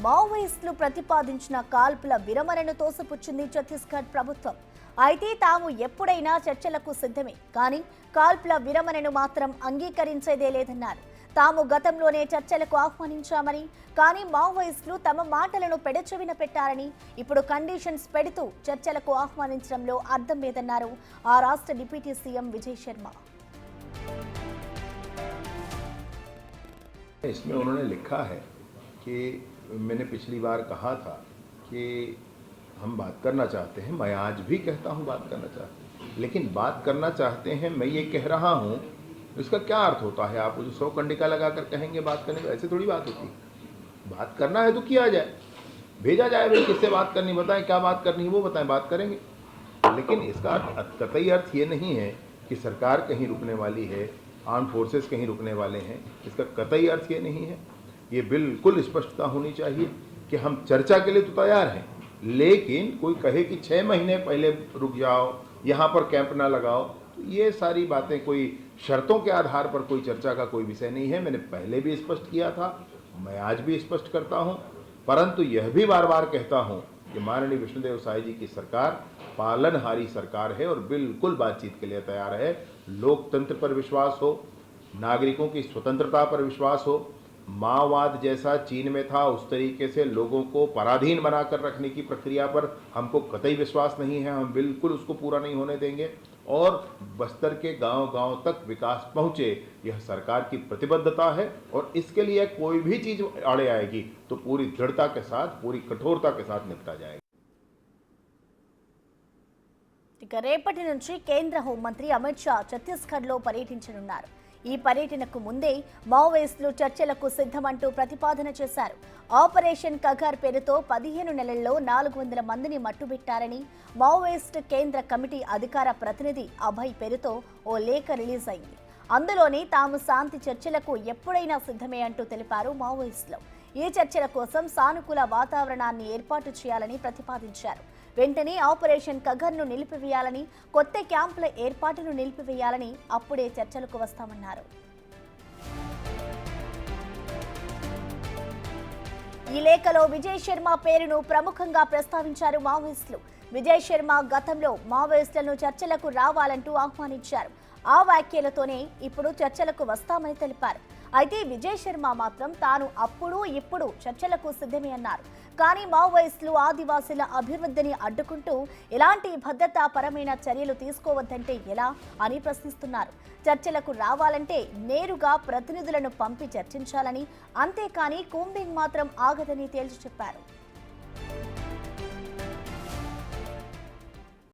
మావోయిస్టులు ప్రతిపాదించిన కాల్పుల విరమణను తోసిపుచ్చింది ఛత్తీస్గఢ్ ప్రభుత్వం. అయితే తాము ఎప్పుడైనా చర్చలకు సిద్ధమే, కానీ కాల్పుల విరమణను మాత్రం అంగీకరించేదే లేదన్నారు. తాము గతంలోనే చర్చలకు ఆహ్వానించామని, కానీ మావోయిస్టులు తమ మాటలను పెడచెవిన పెట్టారని, ఇప్పుడు కండిషన్స్ పెడుతూ చర్చలకు ఆహ్వానించడంలో అర్థం లేదన్నారు ఆ రాష్ట్ర డిప్యూటీ సీఎం విజయ్ శర్మ. इसमें उन्होंने लिखा है कि मैंने पिछली बार कहा था कि हम बात करना चाहते हैं, मैं आज भी कहता हूं बात करना चाहते हैं, लेकिन बात करना चाहते हैं मैं ये कह रहा हूं, इसका क्या अर्थ होता है? आप जो 100 कंडिका लगाकर कहेंगे बात करने, ऐसे थोड़ी बात होती है। बात करना है तो किया जाए, भेजा जाए, भाई किससे बात करनी बताएं, क्या बात करनी है वो बताएं, बात करेंगे। लेकिन इसका कतई अर्थ ये नहीं है कि सरकार कहीं रुकने वाली है, आर्म फोर्सेस कहीं रुकने वाले हैं, इसका कतई अर्थ ये नहीं है। ये बिल्कुल स्पष्टता होनी चाहिए कि हम चर्चा के लिए तो तैयार हैं, लेकिन कोई कहे कि 6 महीने पहले रुक जाओ, यहाँ पर कैंप ना लगाओ, तो ये सारी बातें कोई शर्तों के आधार पर कोई चर्चा का कोई विषय नहीं है। मैंने पहले भी स्पष्ट किया था, मैं आज भी स्पष्ट करता हूँ, परंतु यह भी बार बार कहता हूँ कि माननीय विष्णुदेव साय जी की सरकार पालनहारी सरकार है और बिल्कुल बातचीत के लिए तैयार है। लोकतंत्र पर विश्वास हो, नागरिकों की स्वतंत्रता पर विश्वास हो, माओवाद जैसा चीन में था उस तरीके से लोगों को पराधीन बनाकर रखने की प्रक्रिया पर हमको कतई विश्वास नहीं है। हम बिल्कुल उसको पूरा नहीं होने देंगे और बस्तर के गांव-गांव तक विकास पहुंचे, यह सरकार की प्रतिबद्धता है और इसके लिए कोई भी चीज आड़े आएगी तो पूरी दृढ़ता के साथ, पूरी कठोरता के साथ निपटा जाएगा। ఇక రేపటి నుంచి కేంద్ర హోంమంత్రి అమిత్ షా ఛత్తీస్గఢ్లో పర్యటించనున్నారు. ఈ పర్యటనకు ముందే మావోయిస్టులు చర్చలకు సిద్ధమంటూ ప్రతిపాదన చేశారు. ఆపరేషన్ కగార్ పేరుతో 15 నెలల్లో 400 మందిని మట్టుబెట్టారని మావోయిస్ట్ కేంద్ర కమిటీ అధికార ప్రతినిధి అభయ్ పేరుతో ఓ లేఖ రిలీజ్ అయింది. అందులోని తాము శాంతి చర్చలకు ఎప్పుడైనా సిద్ధమే అంటూ తెలిపారు మావోయిస్టులు. ఈ చర్చల కోసం సానుకూల వాతావరణాన్ని ఏర్పాటు చేయాలని ప్రతిపాదించారు. వెంటనే ఆపరేషన్ కగర్ను నిలిపివేయాలని, కొత్త క్యాంపుల ఏర్పాటును నిలిపివేయాలని, అప్పుడే చర్చలకు వస్తామన్నారు. ఈ లేఖలో విజయ్ శర్మ పేరును ప్రముఖంగా ప్రస్తావించారు మావోయిస్టులు. విజయ్ శర్మ గతంలో మావోయిస్టులను చర్చలకు రావాలంటూ ఆహ్వానించారు. ఆ వ్యాఖ్యలతోనే ఇప్పుడు చర్చలకు వస్తామని తెలిపారు. అయితే విజయ్ శర్మ మాత్రం తాను అప్పుడు ఇప్పుడు చర్చలకు సిద్ధమే అన్నారు. కానీ మావోయిస్టులు ఆదివాసీల అభివృద్ధిని అడ్డుకుంటూ ఎలాంటి భద్రతాపరమైన చర్యలు తీసుకోవద్దంటే ఎలా అని ప్రశ్నిస్తున్నారు. చర్చలకు రావాలంటే నేరుగా ప్రతినిధులను పంపి చర్చించాలని, అంతేకాని కూంబింగ్ మాత్రం ఆగదని తేల్చి చెప్పారు.